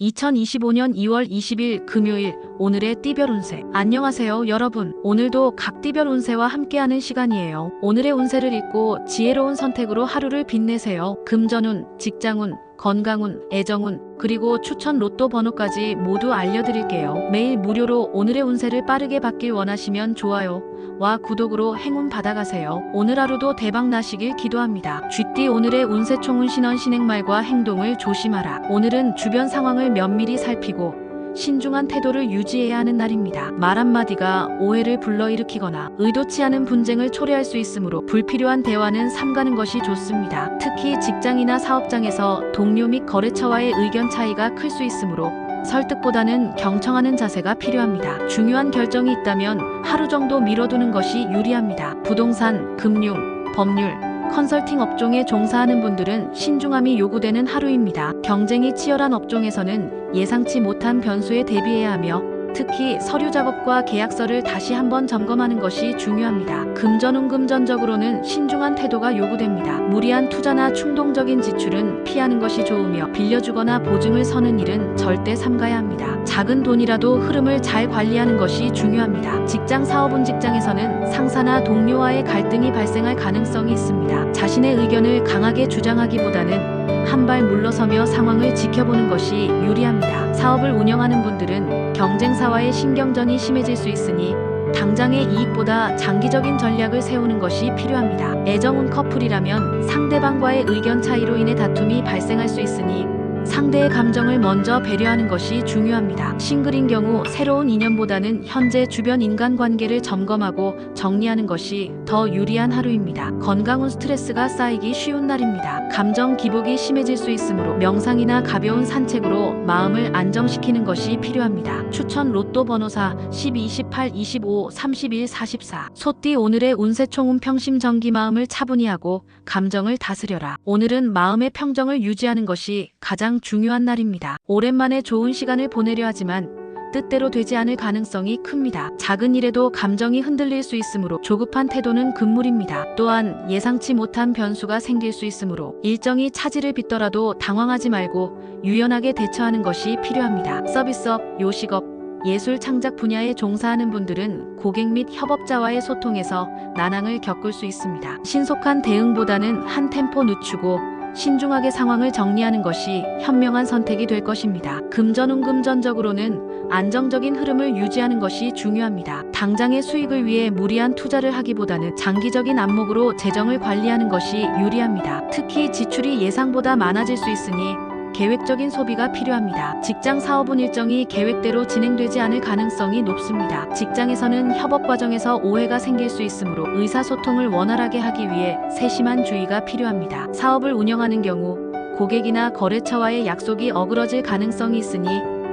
2025년 2월 20일 금요일 오늘의 띠별 운세. 안녕하세요 여러분. 오늘도 각 띠별 운세와 함께하는 시간이에요. 오늘의 운세를 읽고 지혜로운 선택으로 하루를 빛내세요. 금전운, 직장운, 건강운, 애정운, 그리고 추천 로또 번호까지 모두 알려드릴게요. 매일 무료로 오늘의 운세를 빠르게 받길 원하시면 좋아요와 구독으로 행운 받아가세요. 오늘 하루도 대박 나시길 기도합니다. 쥐띠 오늘의 운세 총운 신원 신행말과 행동을 조심하라. 오늘은 주변 상황을 면밀히 살피고 신중한 태도를 유지해야 하는 날입니다. 말 한마디가 오해를 불러일으키거나 의도치 않은 분쟁을 초래할 수 있으므로 불필요한 대화는 삼가는 것이 좋습니다. 특히 직장이나 사업장에서 동료 및 거래처와의 의견 차이가 클 수 있으므로 설득보다는 경청하는 자세가 필요합니다. 중요한 결정이 있다면 하루 정도 미뤄두는 것이 유리합니다. 부동산, 금융, 법률, 컨설팅 업종에 종사하는 분들은 신중함이 요구되는 하루입니다. 경쟁이 치열한 업종에서는 예상치 못한 변수에 대비해야 하며 특히 서류 작업과 계약서를 다시 한번 점검하는 것이 중요합니다. 금전운 금전적으로는 신중한 태도가 요구됩니다. 무리한 투자나 충동적인 지출은 피하는 것이 좋으며 빌려주거나 보증을 서는 일은 절대 삼가야 합니다. 작은 돈이라도 흐름을 잘 관리하는 것이 중요합니다. 직장 사업운 직장에서는 상사나 동료와의 갈등이 발생할 가능성이 있습니다. 자신의 의견을 강하게 주장하기보다는 한 발 물러서며 상황을 지켜보는 것이 유리합니다. 사업을 운영하는 분들은 경쟁사와의 신경전이 심해질 수 있으니 당장의 이익보다 장기적인 전략을 세우는 것이 필요합니다. 애정운 커플이라면 상대방과의 의견 차이로 인해 다툼이 발생할 수 있으니 상대의 감정을 먼저 배려하는 것이 중요합니다. 싱글인 경우 새로운 인연보다는 현재 주변 인간관계를 점검하고 정리하는 것이 더 유리한 하루입니다. 건강운 스트레스가 쌓이기 쉬운 날입니다. 감정 기복이 심해질 수 있으므로 명상이나 가벼운 산책으로 마음을 안정시키는 것이 필요합니다. 추천 로또 번호사 12, 28, 25, 31, 44. 소띠 오늘의 운세 총운 평심정기 마음을 차분히 하고 감정을 다스려라. 오늘은 마음의 평정을 유지하는 것이 가장 중요한 날입니다. 오랜만에 좋은 시간을 보내려 하지만 뜻대로 되지 않을 가능성이 큽니다. 작은 일에도 감정이 흔들릴 수 있으므로 조급한 태도는 금물입니다. 또한 예상치 못한 변수가 생길 수 있으므로 일정이 차질을 빚더라도 당황하지 말고 유연하게 대처하는 것이 필요합니다. 서비스업, 요식업, 예술 창작 분야에 종사하는 분들은 고객 및 협업자와의 소통에서 난항을 겪을 수 있습니다. 신속한 대응보다는 한 템포 늦추고 신중하게 상황을 정리하는 것이 현명한 선택이 될 것입니다. 금전운 금전적으로는 안정적인 흐름을 유지하는 것이 중요합니다. 당장의 수익을 위해 무리한 투자를 하기보다는 장기적인 안목으로 재정을 관리하는 것이 유리합니다. 특히 지출이 예상보다 많아질 수 있으니 계획적인 소비가 필요합니다. 직장 사업운 일정이 계획대로 진행되지 않을 가능성이 높습니다. 직장에서는 협업 과정에서 오해가 생길 수 있으므로 의사소통을 원활하게 하기 위해 세심한 주의가 필요합니다. 사업을 운영하는 경우 고객이나 거래처와의 약속이 어그러질 가능성이 있으니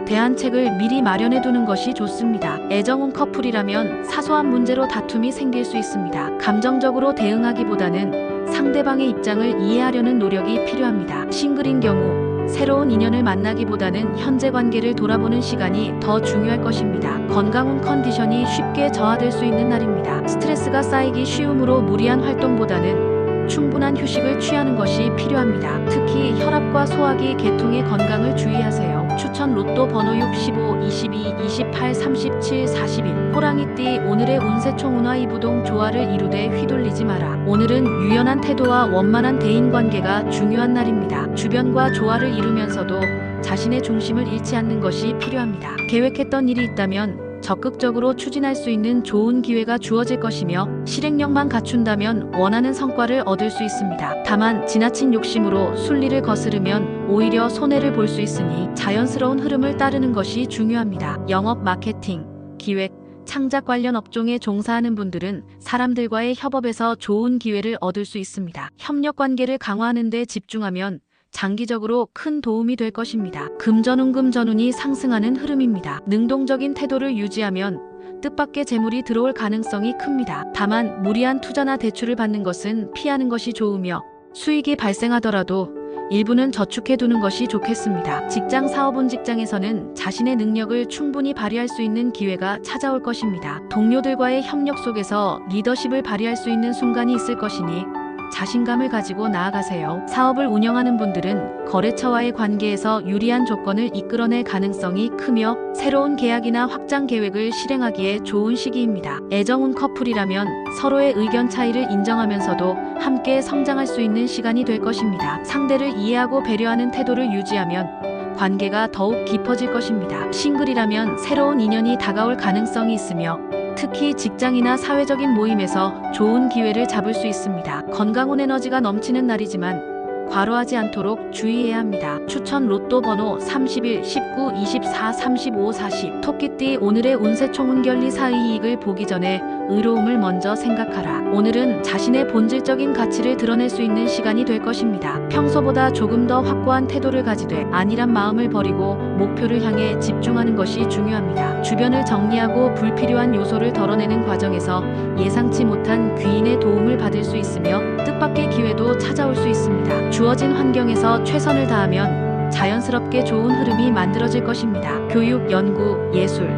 대안책을 미리 마련해 두는 것이 좋습니다. 애정운 커플이라면 사소한 문제로 다툼이 생길 수 있습니다. 감정적으로 대응하기보다는 상대방의 입장을 이해하려는 노력이 필요합니다. 싱글인 경우 새로운 인연을 만나기보다는 현재 관계를 돌아보는 시간이 더 중요할 것입니다. 건강운 컨디션이 쉽게 저하될 수 있는 날입니다. 스트레스가 쌓이기 쉬우므로 무리한 활동보다는 충분한 휴식을 취하는 것이 필요합니다. 특히 혈압과 소화기 계통의 건강을 주의하세요. 추천 로또 번호 6, 15, 22, 28, 37, 41. 호랑이띠 오늘의 운세 총운화 이부동 조화를 이루되 휘둘리지 마라. 오늘은 유연한 태도와 원만한 대인관계가 중요한 날입니다. 주변과 조화를 이루면서도 자신의 중심을 잃지 않는 것이 필요합니다. 계획했던 일이 있다면 적극적으로 추진할 수 있는 좋은 기회가 주어질 것이며 실행력만 갖춘다면 원하는 성과를 얻을 수 있습니다. 다만 지나친 욕심으로 순리를 거스르면 오히려 손해를 볼 수 있으니 자연스러운 흐름을 따르는 것이 중요합니다. 영업, 마케팅, 기획, 창작 관련 업종에 종사하는 분들은 사람들과의 협업에서 좋은 기회를 얻을 수 있습니다. 협력 관계를 강화하는 데 집중하면 장기적으로 큰 도움이 될 것입니다. 금전운 금전운이 상승하는 흐름입니다. 능동적인 태도를 유지하면 뜻밖의 재물이 들어올 가능성이 큽니다. 다만 무리한 투자나 대출을 받는 것은 피하는 것이 좋으며 수익이 발생하더라도 일부는 저축해두는 것이 좋겠습니다. 직장 사업운 직장에서는 자신의 능력을 충분히 발휘할 수 있는 기회가 찾아올 것입니다. 동료들과의 협력 속에서 리더십을 발휘할 수 있는 순간이 있을 것이니 자신감을 가지고 나아가세요. 사업을 운영하는 분들은 거래처와의 관계에서 유리한 조건을 이끌어낼 가능성이 크며 새로운 계약이나 확장 계획을 실행하기에 좋은 시기입니다. 애정운 커플이라면 서로의 의견 차이를 인정하면서도 함께 성장할 수 있는 시간이 될 것입니다. 상대를 이해하고 배려하는 태도를 유지하면 관계가 더욱 깊어질 것입니다. 싱글이라면 새로운 인연이 다가올 가능성이 있으며 특히 직장이나 사회적인 모임에서 좋은 기회를 잡을 수 있습니다. 건강운 에너지가 넘치는 날이지만 과로하지 않도록 주의해야 합니다. 추천 로또 번호 31, 19, 24, 35, 40. 토끼띠 오늘의 운세 총운결리 사이익을 보기 전에 의로움을 먼저 생각하라. 오늘은 자신의 본질적인 가치를 드러낼 수 있는 시간이 될 것입니다. 평소보다 조금 더 확고한 태도를 가지되 안일한 마음을 버리고 목표를 향해 집중하는 것이 중요합니다. 주변을 정리하고 불필요한 요소를 덜어내는 과정에서 예상치 못한 귀인의 도움을 받을 수 있으며 뜻밖의 기회도 찾아올 수 있습니다. 주어진 환경에서 최선을 다하면 자연스럽게 좋은 흐름이 만들어질 것입니다. 교육, 연구, 예술,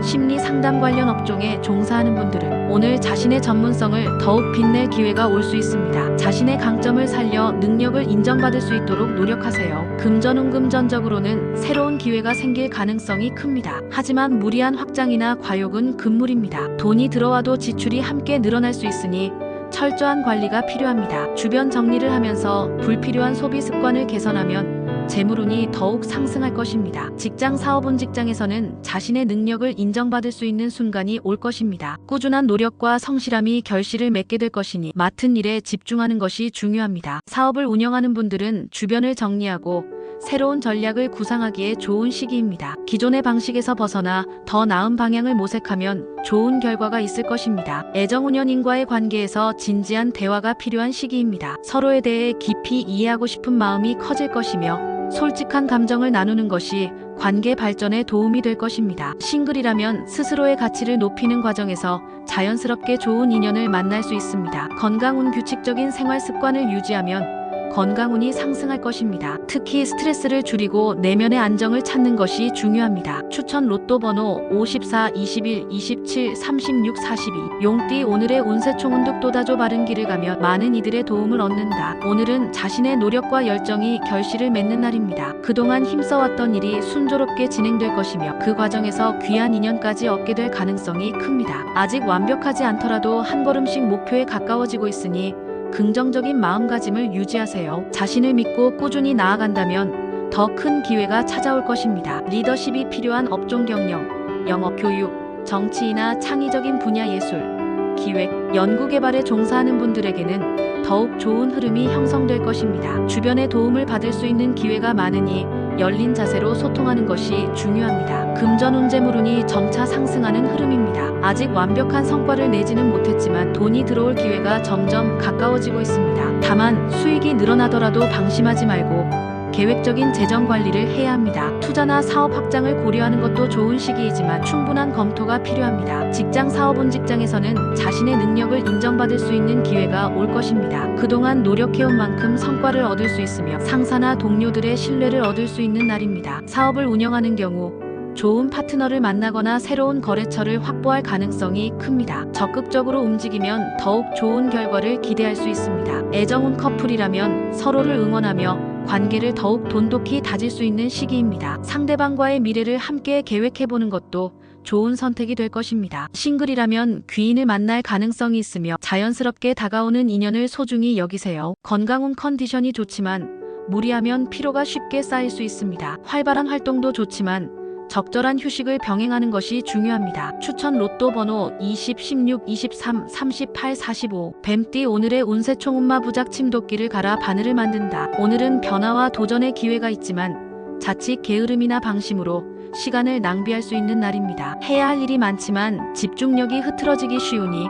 심리 상담 관련 업종에 종사하는 분들은 오늘 자신의 전문성을 더욱 빛낼 기회가 올 수 있습니다. 자신의 강점을 살려 능력을 인정받을 수 있도록 노력하세요. 금전운금전적으로는 새로운 기회가 생길 가능성이 큽니다. 하지만 무리한 확장이나 과욕은 금물입니다. 돈이 들어와도 지출이 함께 늘어날 수 있으니 철저한 관리가 필요합니다. 주변 정리를 하면서 불필요한 소비 습관을 개선하면 재물운이 더욱 상승할 것입니다. 직장 사업운 직장에서는 자신의 능력을 인정받을 수 있는 순간이 올 것입니다. 꾸준한 노력과 성실함이 결실을 맺게 될 것이니 맡은 일에 집중하는 것이 중요합니다. 사업을 운영하는 분들은 주변을 정리하고 새로운 전략을 구상하기에 좋은 시기입니다. 기존의 방식에서 벗어나 더 나은 방향을 모색하면 좋은 결과가 있을 것입니다. 애정운연인과의 관계에서 진지한 대화가 필요한 시기입니다. 서로에 대해 깊이 이해하고 싶은 마음이 커질 것이며 솔직한 감정을 나누는 것이 관계 발전에 도움이 될 것입니다. 싱글이라면 스스로의 가치를 높이는 과정에서 자연스럽게 좋은 인연을 만날 수 있습니다. 건강운 규칙적인 생활 습관을 유지하면 건강운이 상승할 것입니다. 특히 스트레스를 줄이고 내면의 안정을 찾는 것이 중요합니다. 추천 로또 번호 54, 21, 27, 36, 42. 용띠 오늘의 운세 총운득 도다조 바른 길을 가며 많은 이들의 도움을 얻는다. 오늘은 자신의 노력과 열정이 결실을 맺는 날입니다. 그동안 힘써왔던 일이 순조롭게 진행될 것이며 그 과정에서 귀한 인연까지 얻게 될 가능성이 큽니다. 아직 완벽하지 않더라도 한 걸음씩 목표에 가까워지고 있으니 긍정적인 마음가짐을 유지하세요. 자신을 믿고 꾸준히 나아간다면 더 큰 기회가 찾아올 것입니다. 리더십이 필요한 업종 경영, 영업, 교육, 정치이나 창의적인 분야 예술, 기획, 연구개발에 종사하는 분들에게는 더욱 좋은 흐름이 형성될 것입니다. 주변의 도움을 받을 수 있는 기회가 많으니 열린 자세로 소통하는 것이 중요합니다. 금전운재물운이 점차 상승하는 흐름입니다. 아직 완벽한 성과를 내지는 못했지만 돈이 들어올 기회가 점점 가까워지고 있습니다. 다만 수익이 늘어나더라도 방심하지 말고 계획적인 재정 관리를 해야 합니다. 투자나 사업 확장을 고려하는 것도 좋은 시기이지만 충분한 검토가 필요합니다. 직장 사업운 직장에서는 자신의 능력을 인정받을 수 있는 기회가 올 것입니다. 그동안 노력해온 만큼 성과를 얻을 수 있으며 상사나 동료들의 신뢰를 얻을 수 있는 날입니다. 사업을 운영하는 경우 좋은 파트너를 만나거나 새로운 거래처를 확보할 가능성이 큽니다. 적극적으로 움직이면 더욱 좋은 결과를 기대할 수 있습니다. 애정운 커플이라면 서로를 응원하며 관계를 더욱 돈독히 다질 수 있는 시기입니다. 상대방과의 미래를 함께 계획해보는 것도 좋은 선택이 될 것입니다. 싱글이라면 귀인을 만날 가능성이 있으며 자연스럽게 다가오는 인연을 소중히 여기세요. 건강운 컨디션이 좋지만 무리하면 피로가 쉽게 쌓일 수 있습니다. 활발한 활동도 좋지만 적절한 휴식을 병행하는 것이 중요합니다. 추천 로또 번호 20, 16, 23, 38, 45. 뱀띠 오늘의 운세 총운마 부작침 도끼를 갈아 바늘을 만든다. 오늘은 변화와 도전의 기회가 있지만 자칫 게으름이나 방심으로 시간을 낭비할 수 있는 날입니다. 해야 할 일이 많지만 집중력이 흐트러지기 쉬우니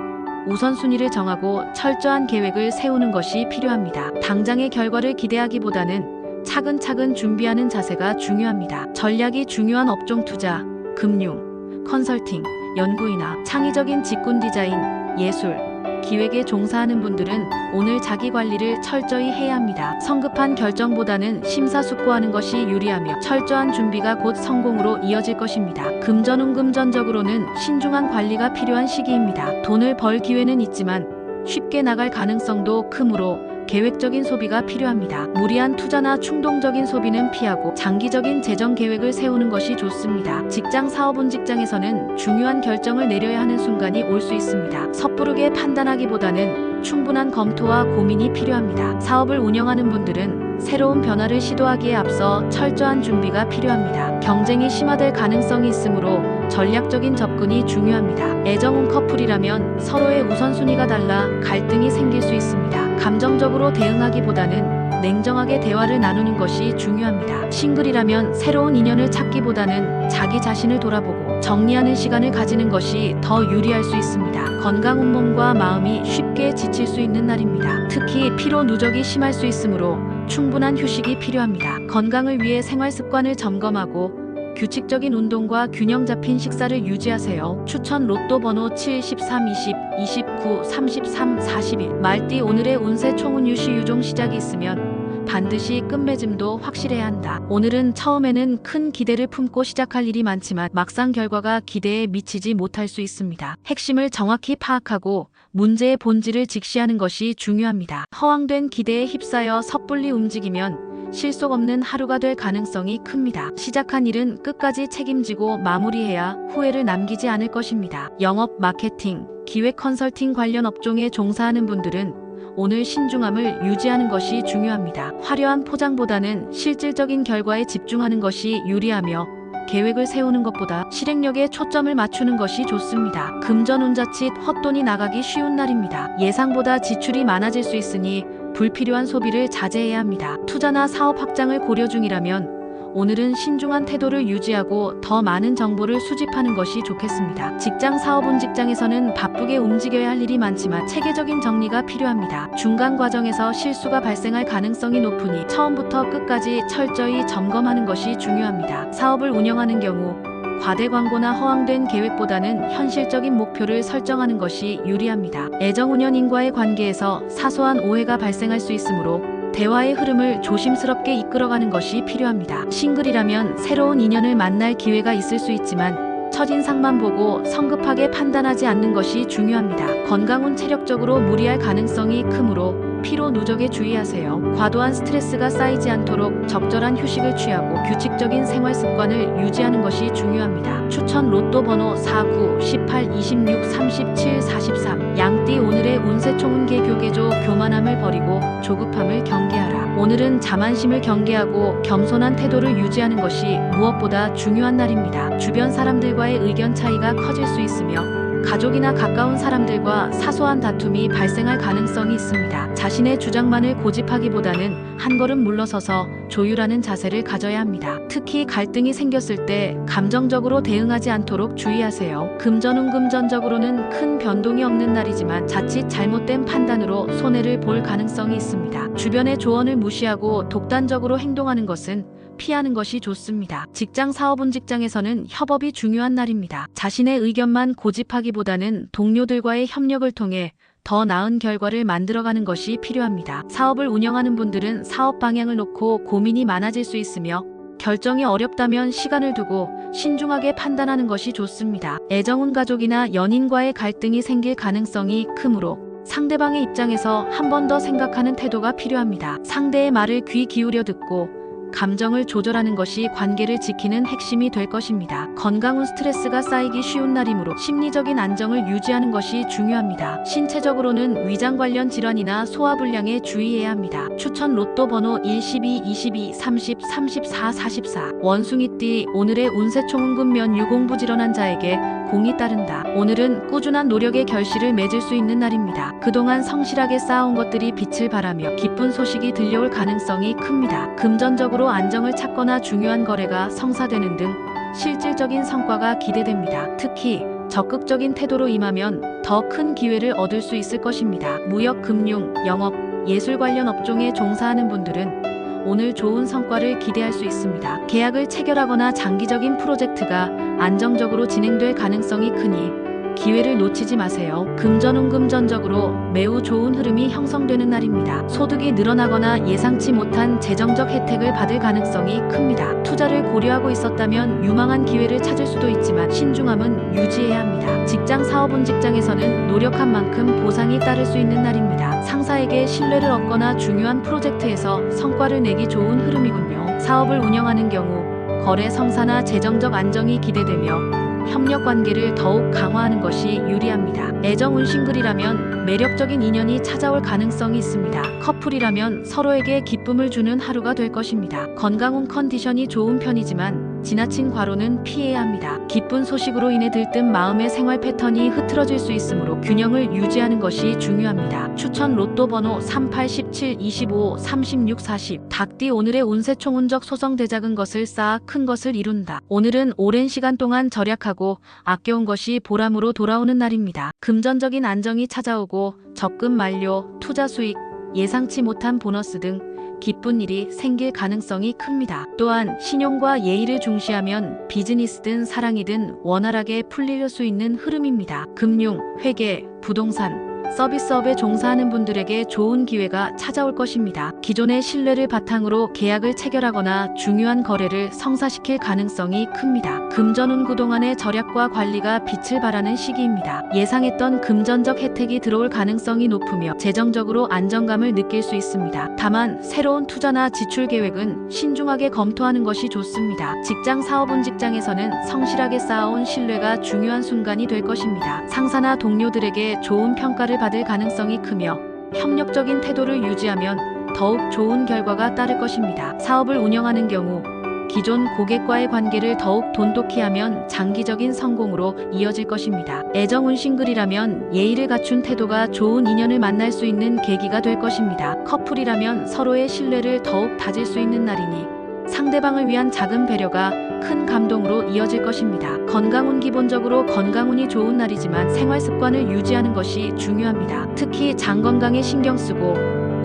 우선순위를 정하고 철저한 계획을 세우는 것이 필요합니다. 당장의 결과를 기대하기보다는 차근차근 준비하는 자세가 중요합니다. 전략이 중요한 업종 투자, 금융, 컨설팅, 연구이나 창의적인 직군 디자인, 예술, 기획에 종사하는 분들은 오늘 자기 관리를 철저히 해야 합니다. 성급한 결정보다는 심사숙고하는 것이 유리하며 철저한 준비가 곧 성공으로 이어질 것입니다. 금전운금전적으로는 신중한 관리가 필요한 시기입니다. 돈을 벌 기회는 있지만 쉽게 나갈 가능성도 크므로 계획적인 소비가 필요합니다. 무리한 투자나 충동적인 소비는 피하고 장기적인 재정 계획을 세우는 것이 좋습니다. 직장 사업운 직장에서는 중요한 결정을 내려야 하는 순간이 올 수 있습니다. 섣부르게 판단하기보다는 충분한 검토와 고민이 필요합니다. 사업을 운영하는 분들은 새로운 변화를 시도하기에 앞서 철저한 준비가 필요합니다. 경쟁이 심화될 가능성이 있으므로 전략적인 접근이 중요합니다. 애정운 커플이라면 서로의 우선순위가 달라 갈등이 생길 수 있습니다. 감정적으로 대응하기보다는 냉정하게 대화를 나누는 것이 중요합니다. 싱글이라면 새로운 인연을 찾기보다는 자기 자신을 돌아보고 정리하는 시간을 가지는 것이 더 유리할 수 있습니다. 건강운 몸과 마음이 쉽게 지칠 수 있는 날입니다. 특히 피로 누적이 심할 수 있으므로 충분한 휴식이 필요합니다. 건강을 위해 생활 습관을 점검하고 규칙적인 운동과 균형 잡힌 식사를 유지하세요. 추천 로또 번호 7, 13, 20, 29, 33, 41. 말띠 오늘의 운세 총운 유시 유종 시작이 있으면 반드시 끝맺음도 확실해야 한다. 오늘은 처음에는 큰 기대를 품고 시작할 일이 많지만 막상 결과가 기대에 미치지 못할 수 있습니다. 핵심을 정확히 파악하고 문제의 본질을 직시하는 것이 중요합니다. 허황된 기대에 휩싸여 섣불리 움직이면 실속 없는 하루가 될 가능성이 큽니다. 시작한 일은 끝까지 책임지고 마무리해야 후회를 남기지 않을 것입니다. 영업, 마케팅, 기획 컨설팅 관련 업종에 종사하는 분들은 오늘 신중함을 유지하는 것이 중요합니다. 화려한 포장보다는 실질적인 결과에 집중하는 것이 유리하며 계획을 세우는 것보다 실행력에 초점을 맞추는 것이 좋습니다. 금전운 자칫 헛돈이 나가기 쉬운 날입니다. 예상보다 지출이 많아질 수 있으니 불필요한 소비를 자제해야 합니다. 투자나 사업 확장을 고려 중이라면 오늘은 신중한 태도를 유지하고 더 많은 정보를 수집하는 것이 좋겠습니다. 직장 사업운 직장에서는 바쁘게 움직여야 할 일이 많지만 체계적인 정리가 필요합니다. 중간 과정에서 실수가 발생할 가능성이 높으니 처음부터 끝까지 철저히 점검하는 것이 중요합니다. 사업을 운영하는 경우 과대 광고나 허황된 계획보다는 현실적인 목표를 설정하는 것이 유리합니다. 애정운연인과의 관계에서 사소한 오해가 발생할 수 있으므로 대화의 흐름을 조심스럽게 이끌어가는 것이 필요합니다. 싱글이라면 새로운 인연을 만날 기회가 있을 수 있지만 첫인상만 보고 성급하게 판단하지 않는 것이 중요합니다. 건강운 체력적으로 무리할 가능성이 크므로 피로 누적에 주의하세요. 과도한 스트레스가 쌓이지 않도록 적절한 휴식을 취하고 규칙적인 생활 습관을 유지하는 것이 중요합니다. 추천 로또 번호 49, 18, 26, 37, 43. 양띠 오늘의 운세 총운 개교개조 교만함을 버리고 조급함을 경계하라. 오늘은 자만심을 경계하고 겸손한 태도를 유지하는 것이 무엇보다 중요한 날입니다. 주변 사람들과의 의견 차이가 커질 수 있으며 가족이나 가까운 사람들과 사소한 다툼이 발생할 가능성이 있습니다. 자신의 주장만을 고집하기보다는 한 걸음 물러서서 조율하는 자세를 가져야 합니다. 특히 갈등이 생겼을 때 감정적으로 대응하지 않도록 주의하세요. 금전운 금전적으로는 큰 변동이 없는 날이지만 자칫 잘못된 판단으로 손해를 볼 가능성이 있습니다. 주변의 조언을 무시하고 독단적으로 행동하는 것은 피하는 것이 좋습니다. 직장 사업운 직장에서는 협업이 중요한 날입니다. 자신의 의견만 고집하기보다는 동료들과의 협력을 통해 더 나은 결과를 만들어가는 것이 필요합니다. 사업을 운영하는 분들은 사업 방향을 놓고 고민이 많아질 수 있으며 결정이 어렵다면 시간을 두고 신중하게 판단하는 것이 좋습니다. 애정운 가족이나 연인과의 갈등이 생길 가능성이 크므로 상대방의 입장에서 한 번 더 생각하는 태도가 필요합니다. 상대의 말을 귀 기울여 듣고 감정을 조절하는 것이 관계를 지키는 핵심이 될 것입니다. 건강운 스트레스가 쌓이기 쉬운 날이므로 심리적인 안정을 유지하는 것이 중요합니다. 신체적으로는 위장 관련 질환이나 소화불량에 주의해야 합니다. 추천 로또 번호 1, 12, 22, 30, 34, 44. 원숭이띠 오늘의 운세 총운 금면 유공부지런한 자에게 공이 따른다. 오늘은 꾸준한 노력의 결실을 맺을 수 있는 날입니다. 그동안 성실하게 쌓아온 것들이 빛을 발하며 기쁜 소식이 들려올 가능성이 큽니다. 금전적으로 안정을 찾거나 중요한 거래가 성사되는 등 실질적인 성과가 기대됩니다. 특히 적극적인 태도로 임하면 더 큰 기회를 얻을 수 있을 것입니다. 무역, 금융, 영업, 예술 관련 업종에 종사하는 분들은 오늘 좋은 성과를 기대할 수 있습니다. 계약을 체결하거나 장기적인 프로젝트가 안정적으로 진행될 가능성이 크니 기회를 놓치지 마세요. 금전운금전적으로 매우 좋은 흐름이 형성되는 날입니다. 소득이 늘어나거나 예상치 못한 재정적 혜택을 받을 가능성이 큽니다. 투자를 고려하고 있었다면 유망한 기회를 찾을 수도 있지만 신중함은 유지해야 합니다. 직장 사업운 직장에서는 노력한 만큼 보상이 따를 수 있는 날입니다. 상사에게 신뢰를 얻거나 중요한 프로젝트에서 성과를 내기 좋은 흐름이군요. 사업을 운영하는 경우 거래 성사나 재정적 안정이 기대되며 협력 관계를 더욱 강화하는 것이 유리합니다. 애정운 싱글이라면 매력적인 인연이 찾아올 가능성이 있습니다. 커플이라면 서로에게 기쁨을 주는 하루가 될 것입니다. 건강운 컨디션이 좋은 편이지만 지나친 과로는 피해야 합니다. 기쁜 소식으로 인해 들뜬 마음의 생활 패턴이 흐트러질 수 있으므로 균형을 유지하는 것이 중요합니다. 추천 로또 번호 38, 17, 25, 36, 40. 닭띠 오늘의 운세 총운적 소성 대작은 것을 쌓아 큰 것을 이룬다. 오늘은 오랜 시간 동안 절약하고 아껴온 것이 보람으로 돌아오는 날입니다. 금전적인 안정이 찾아오고 적금 만료, 투자 수익, 예상치 못한 보너스 등 기쁜 일이 생길 가능성이 큽니다. 또한 신용과 예의를 중시하면 비즈니스든 사랑이든 원활하게 풀릴 수 있는 흐름입니다. 금융, 회계, 부동산, 서비스업에 종사하는 분들에게 좋은 기회가 찾아올 것입니다. 기존의 신뢰를 바탕으로 계약을 체결하거나 중요한 거래를 성사시킬 가능성이 큽니다. 금전운 그동안의 절약과 관리가 빛을 발하는 시기입니다. 예상했던 금전적 혜택이 들어올 가능성이 높으며 재정적으로 안정감을 느낄 수 있습니다. 다만 새로운 투자나 지출 계획은 신중하게 검토하는 것이 좋습니다. 직장 사업운 직장에서는 성실하게 쌓아온 신뢰가 중요한 순간이 될 것입니다. 상사나 동료들에게 좋은 평가를 받을 가능성이 크며 협력적인 태도를 유지하면 더욱 좋은 결과가 따를 것입니다. 사업을 운영하는 경우 기존 고객과의 관계를 더욱 돈독히 하면 장기적인 성공으로 이어질 것입니다. 애정운 싱글이라면 예의를 갖춘 태도가 좋은 인연을 만날 수 있는 계기가 될 것입니다. 커플이라면 서로의 신뢰를 더욱 다질 수 있는 날이니 상대방을 위한 작은 배려가 큰 감동으로 이어질 것입니다. 건강운 기본적으로 건강운이 좋은 날이지만 생활 습관을 유지하는 것이 중요합니다. 특히 장 건강에 신경 쓰고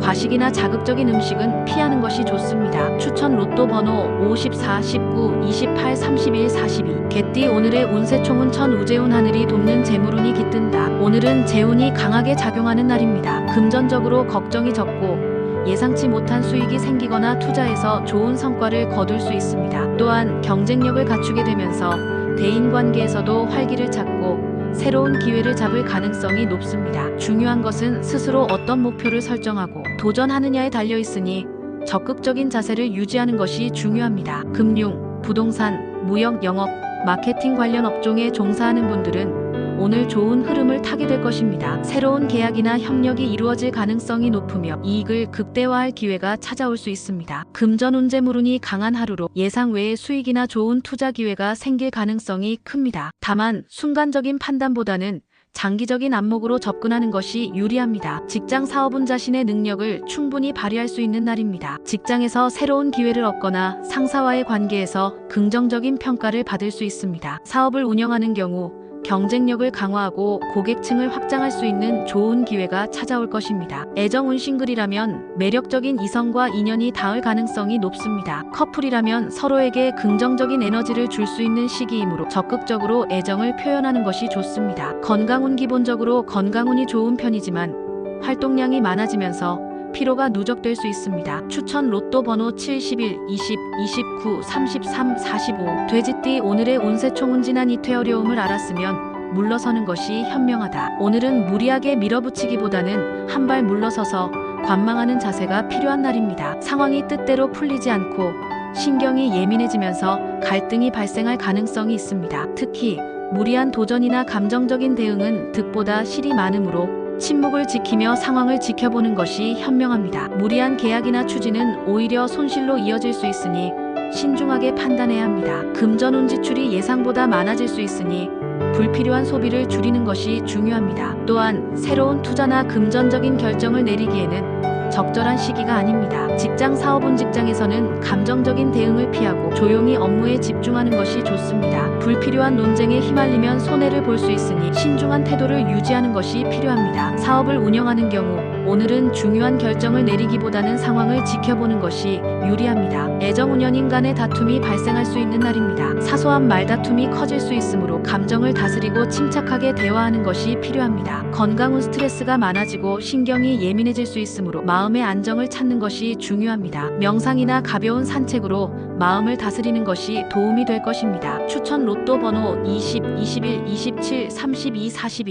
과식이나 자극적인 음식은 피하는 것이 좋습니다. 추천 로또 번호 54, 19, 28, 31, 42. 개띠 오늘의 운세 총은 천우재운 하늘이 돕는 재물운이 깃든다. 오늘은 재운이 강하게 작용하는 날입니다. 금전적으로 걱정이 적고 예상치 못한 수익이 생기거나 투자에서 좋은 성과를 거둘 수 있습니다. 또한 경쟁력을 갖추게 되면서 대인관계에서도 활기를 찾고 새로운 기회를 잡을 가능성이 높습니다. 중요한 것은 스스로 어떤 목표를 설정하고 도전하느냐에 달려 있으니 적극적인 자세를 유지하는 것이 중요합니다. 금융, 부동산, 무역, 영업, 마케팅 관련 업종에 종사하는 분들은 오늘 좋은 흐름을 타게 될 것입니다. 새로운 계약이나 협력이 이루어질 가능성이 높으며 이익을 극대화할 기회가 찾아올 수 있습니다. 금전운 재물운이 강한 하루로 예상 외의 수익이나 좋은 투자 기회가 생길 가능성이 큽니다. 다만 순간적인 판단보다는 장기적인 안목으로 접근하는 것이 유리합니다. 직장 사업은 자신의 능력을 충분히 발휘할 수 있는 날입니다. 직장에서 새로운 기회를 얻거나 상사와의 관계에서 긍정적인 평가를 받을 수 있습니다. 사업을 운영하는 경우 경쟁력을 강화하고 고객층을 확장할 수 있는 좋은 기회가 찾아올 것입니다. 애정운 싱글이라면 매력적인 이성과 인연이 닿을 가능성이 높습니다. 커플이라면 서로에게 긍정적인 에너지를 줄 수 있는 시기이므로 적극적으로 애정을 표현하는 것이 좋습니다. 건강운 기본적으로 건강운이 좋은 편이지만 활동량이 많아지면서 피로가 누적될 수 있습니다. 추천 로또 번호 71, 20, 29, 33, 45. 돼지띠 오늘의 운세 총은 지난 이틀 어려움을 알았으면 물러서는 것이 현명하다. 오늘은 무리하게 밀어붙이기보다는 한 발 물러서서 관망하는 자세가 필요한 날입니다. 상황이 뜻대로 풀리지 않고 신경이 예민해지면서 갈등이 발생할 가능성이 있습니다. 특히 무리한 도전이나 감정적인 대응은 득보다 실이 많으므로 침묵을 지키며 상황을 지켜보는 것이 현명합니다. 무리한 계약이나 추진은 오히려 손실로 이어질 수 있으니 신중하게 판단해야 합니다. 금전운 지출이 예상보다 많아질 수 있으니 불필요한 소비를 줄이는 것이 중요합니다. 또한 새로운 투자나 금전적인 결정을 내리기에는 적절한 시기가 아닙니다. 직장 사업운 직장에서는 감정적인 대응을 피하고 조용히 업무에 집중하는 것이 좋습니다. 불필요한 논쟁에 휘말리면 손해를 볼 수 있으니 신중한 태도를 유지하는 것이 필요합니다. 사업을 운영하는 경우 오늘은 중요한 결정을 내리기보다는 상황을 지켜보는 것이 유리합니다. 애정 운연인 간의 다툼이 발생할 수 있는 날입니다. 사소한 말다툼이 커질 수 있으므로 감정을 다스리고 침착하게 대화하는 것이 필요합니다. 건강 운 스트레스가 많아지고 신경이 예민해질 수 있으므로 마음의 안정을 찾는 것이 중요합니다. 명상이나 가벼운 산책으로 마음을 다스리는 것이 도움이 될 것입니다. 추천 로또 번호 20, 21, 27, 32, 41